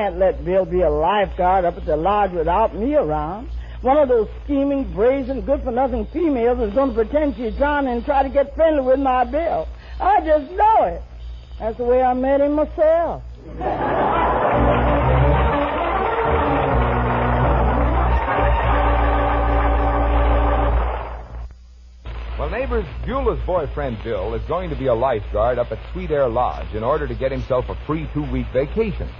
can't let Bill be a lifeguard up at the lodge without me around. One of those scheming, brazen, good-for-nothing females is going to pretend she's drowning and try to get friendly with my Bill. I just know it. That's the way I met him myself. Well, neighbors, Beulah's boyfriend, Bill, is going to be a lifeguard up at Sweet Air Lodge in order to get himself a free 2-week vacation.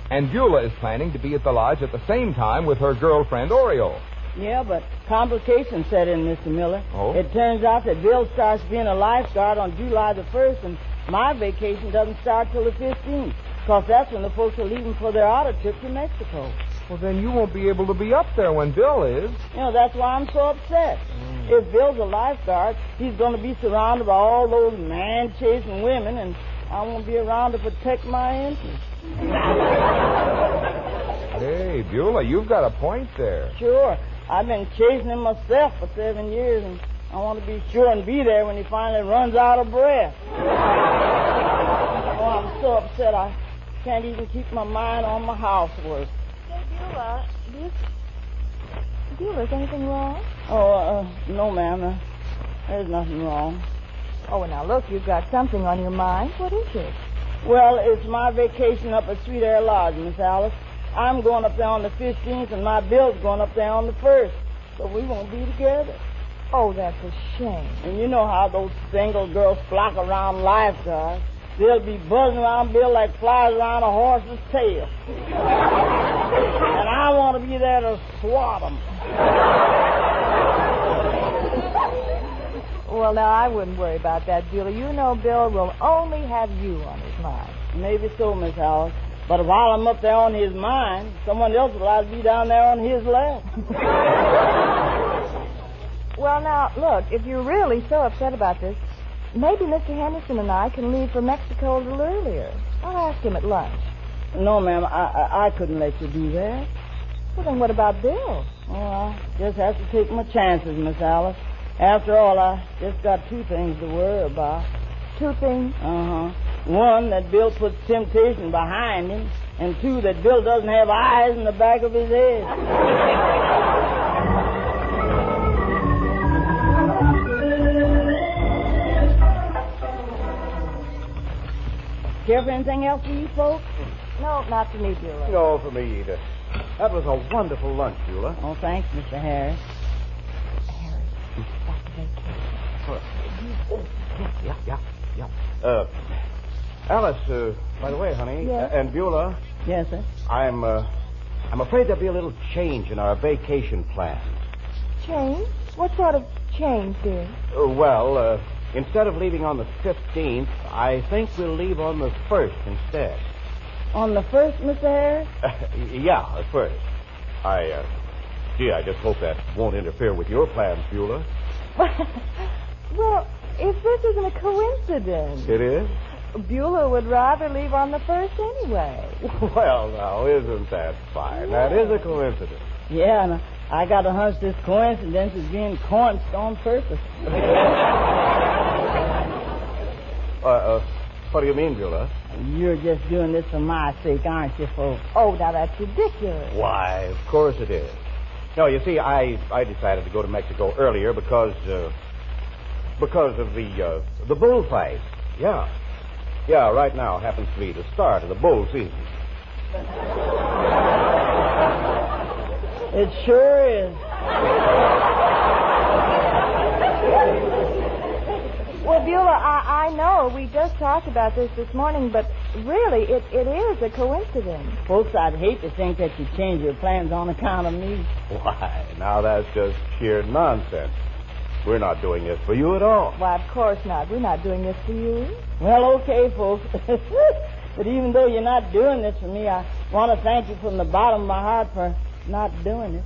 And Beulah is planning to be at the lodge at the same time with her girlfriend, Oriole. Yeah, but complications set in, Mr. Miller. Oh? It turns out that Bill starts being a lifeguard on July the 1st, and my vacation doesn't start till the 15th, because that's when the folks are leaving for their auto trip to Mexico. Well, then you won't be able to be up there when Bill is. You know, that's why I'm so upset. If Bill's a lifeguard, he's going to be surrounded by all those man-chasing women, and I won't be around to protect my interests. Hey, Beulah, you've got a point there. Sure. I've been chasing him myself for 7 years, and I want to be sure and be there when he finally runs out of breath. Oh, I'm so upset I can't even keep my mind on my housework. Hey, Beulah, is anything wrong? Oh, no, ma'am. There's nothing wrong. Oh, now, look, you've got something on your mind. What is it? Well, it's my vacation up at Sweet Air Lodge, Miss Alice. I'm going up there on the 15th, and my Bill's going up there on the 1st. So we won't be together. Oh, that's a shame. And you know how those single girls flock around lifeguards. They'll be buzzing around Bill like flies around a horse's tail. And I want to be there to swat them. Well, now, I wouldn't worry about that, Beulah. You know Bill will only have you on his mind. Maybe so, Miss Alice. But while I'm up there on his mind, someone else will have to be down there on his left. Well, now, look, if you're really so upset about this, maybe Mr. Henderson and I can leave for Mexico a little earlier. I'll ask him at lunch. No, ma'am, I couldn't let you do that. Well, then what about Bill? Well, I just have to take my chances, Miss Alice. After all, I just got 2 things to worry about. 2 things? Uh-huh. 1, that Bill puts temptation behind him, and 2, that Bill doesn't have eyes in the back of his head. Care for anything else for you folks? No, not for me, Beulah. No, for me either. That was a wonderful lunch, Beulah. Oh, thanks, Mr. Harris. Alice, by the way, honey, yes? And Beulah. Yes, sir. I'm afraid there'll be a little change in our vacation plan. Change? What sort of change, dear? Instead of leaving on the 15th, I think we'll leave on the 1st instead. On the 1st, Mr. Harris? Yeah, the 1st. I just hope that won't interfere with your plans, Beulah. Well, if this isn't a coincidence. It is? Beulah would rather leave on the 1st anyway. Well, now, isn't that fine? Yeah. That is a coincidence. Yeah, and I got to hunch this coincidence is being coinced on purpose. What do you mean, Beulah? You're just doing this for my sake, aren't you, folks? Oh, now that's ridiculous. Why, of course it is. No, you see, I decided to go to Mexico earlier because of the bullfight. Yeah. Yeah, right now happens to be the start of the bull season. It sure is. Well, Beulah, I know we just talked about this morning, but really, it is a coincidence. Folks, I'd hate to think that you change your plans on account of me. Why, now that's just sheer nonsense. We're not doing this for you at all. Why, of course not. We're not doing this for you. Well, okay, folks. But even though you're not doing this for me, I want to thank you from the bottom of my heart for not doing it.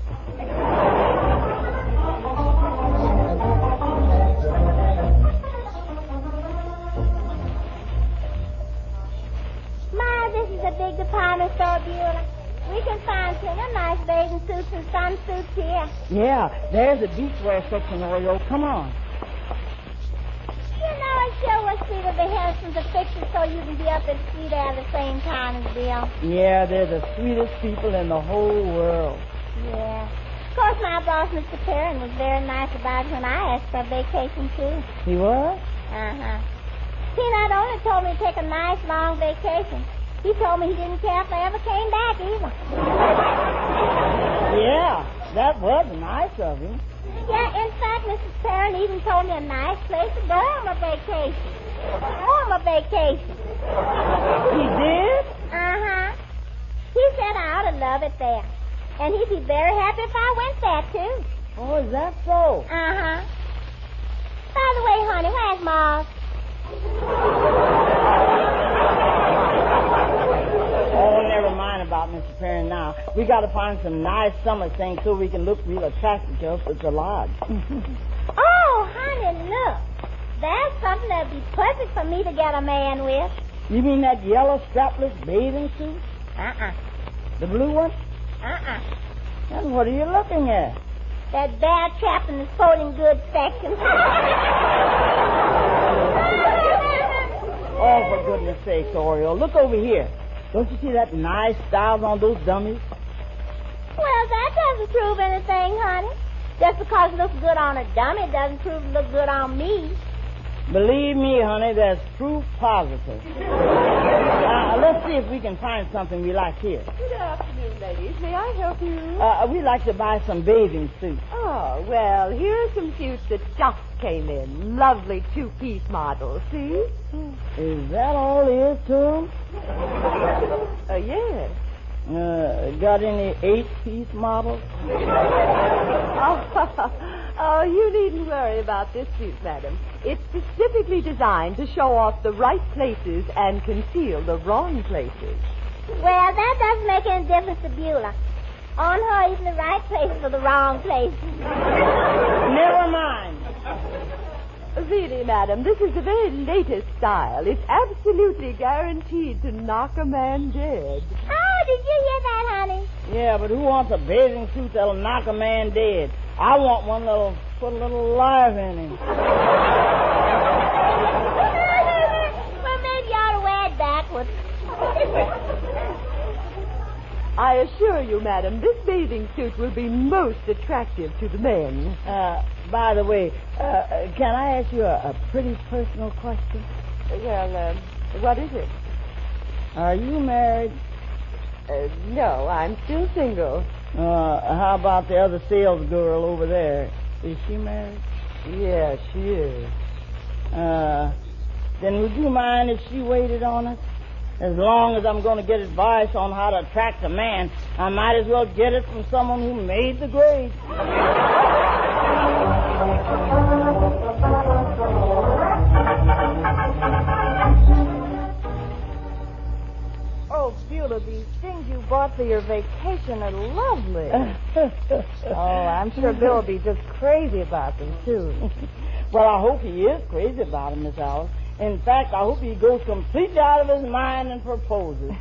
Ma, this is a big department store, Beulah. We can find plenty of nice bathing suits and sunsuits here. Yeah, there's a beachwear section, Oreo. Come on. You know, it sure was sweet of the Hendersons to fix it so you can be up at Sweet Air at the same time as Bill. Yeah, they're the sweetest people in the whole world. Yeah. Of course, my boss, Mr. Perrin, was very nice about it when I asked for a vacation, too. He was? Uh-huh. He not only told me to take a nice, long vacation, he told me he didn't care if I ever came back, either. Yeah, that was nice of him. Yeah, in fact, Mrs. Perrin even told me a nice place to go on my vacation. He did? Uh-huh. He said I ought to love it there. And he'd be very happy if I went there, too. Oh, is that so? Uh-huh. By the way, honey, where's Mars? Oh, never mind about Mr. Perrin now. We got to find some nice summer things so we can look real attractive to us at the lodge. Oh, honey, look. That's something that'd be perfect for me to get a man with. You mean that yellow strapless bathing suit? Uh-uh. The blue one? Uh-uh. And what are you looking at? That bad chap in the sporting goods section. Oh, for goodness sakes, Oriole, look over here. Don't you see that nice styles on those dummies? Well, that doesn't prove anything, honey. Just because it looks good on a dummy doesn't prove it looks good on me. Believe me, honey, there's proof positive. Let's see if we can find something we like here. Good afternoon, ladies. May I help you? We'd like to buy some bathing suits. Oh, well, here are some suits that just came in. Lovely two-piece models, see? Is that all there is to them? Yes. Got any 8-piece models? Oh, you needn't worry about this suit, madam. It's specifically designed to show off the right places and conceal the wrong places. Well, that doesn't make any difference to Beulah. On her, even the right places are the wrong places. Never mind. Really, madam, this is the very latest style. It's absolutely guaranteed to knock a man dead. Oh, did you hear that, honey? Yeah, but who wants a bathing suit that'll knock a man dead? I want one that'll put a little life in him. Well, maybe you ought to wear it backwards. I assure you, madam, this bathing suit will be most attractive to the men. By the way, can I ask you a pretty personal question? Well, what is it? Are you married? No, I'm still single. How about the other sales girl over there? Is she married? Yes, she is. Then would you mind if she waited on us? As long as I'm going to get advice on how to attract a man, I might as well get it from someone who made the grade. Oh, Beulah, these things you bought for your vacation are lovely. Oh, I'm sure Bill will be just crazy about them, too. Well, I hope he is crazy about him, Miss Alice. In fact, I hope he goes completely out of his mind and proposes.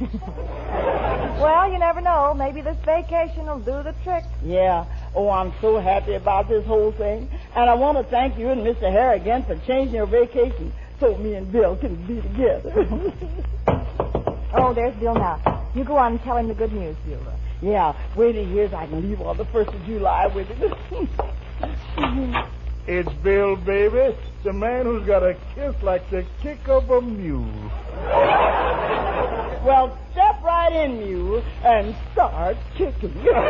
Well, you never know. Maybe this vacation will do the trick. Yeah. Oh, I'm so happy about this whole thing. And I want to thank you and Mr. Hare again for changing your vacation so me and Bill can be together. Oh, there's Bill now. You go on and tell him the good news, Beulah. Yeah. Wait till he hears I can leave on the 1st of July with him. It's Bill, baby. The man who's got a kiss like the kick of a mule. Well, step right in, Mule, and start kicking. Well,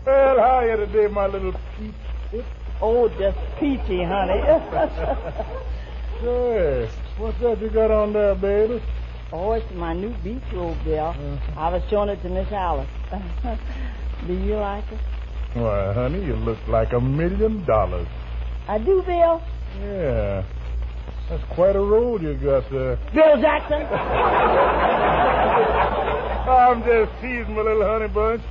how are you today, my little peach? Oh, just peachy, honey. Say, what's that you got on there, baby? Oh, it's my new beach robe, Bill. I was showing it to Miss Alice. Do you like it? Why, honey, you look like $1 million. I do, Bill. Yeah. That's quite a roll you got there. Bill Jackson. I'm just teasing my little honey bunch.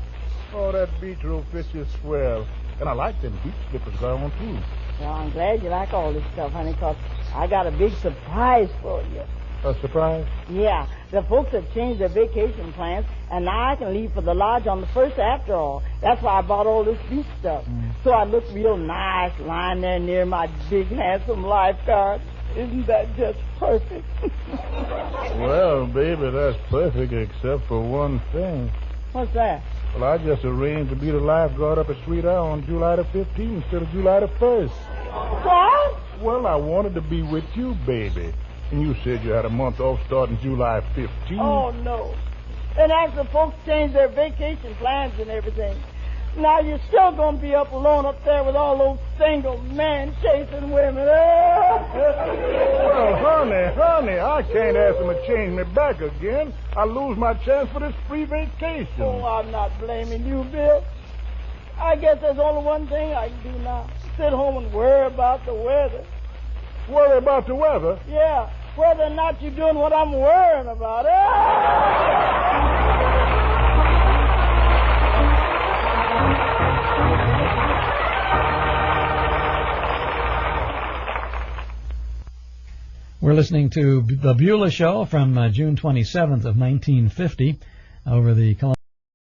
Oh, that beach robe fits you swell. And I like them beach slippers on, too. Well, I'm glad you like all this stuff, honey, because I got a big surprise for you. A surprise? Yeah, the folks have changed their vacation plans, and now I can leave for the lodge on the 1st after all. That's why I bought all this beach stuff. So I look real nice lying there near my big, handsome lifeguard. Isn't that just perfect? Well, baby, that's perfect except for one thing. What's that? Well, I just arranged to be the lifeguard up at Sweet Isle on July the 15th instead of July the 1st. What? Well, I wanted to be with you, baby. And you said you had a month off starting July 15th. Oh, no. And after folks change their vacation plans and everything, now you're still going to be up alone up there with all those single men chasing women. Well, honey, I can't ask them to change me back again. I lose my chance for this free vacation. Oh, I'm not blaming you, Bill. I guess there's only one thing I can do now. Sit home and worry about the weather. Worry about the weather? Yeah, whether or not you're doing what I'm worrying about. We're listening to The Beulah Show from June 27th of 1950 over the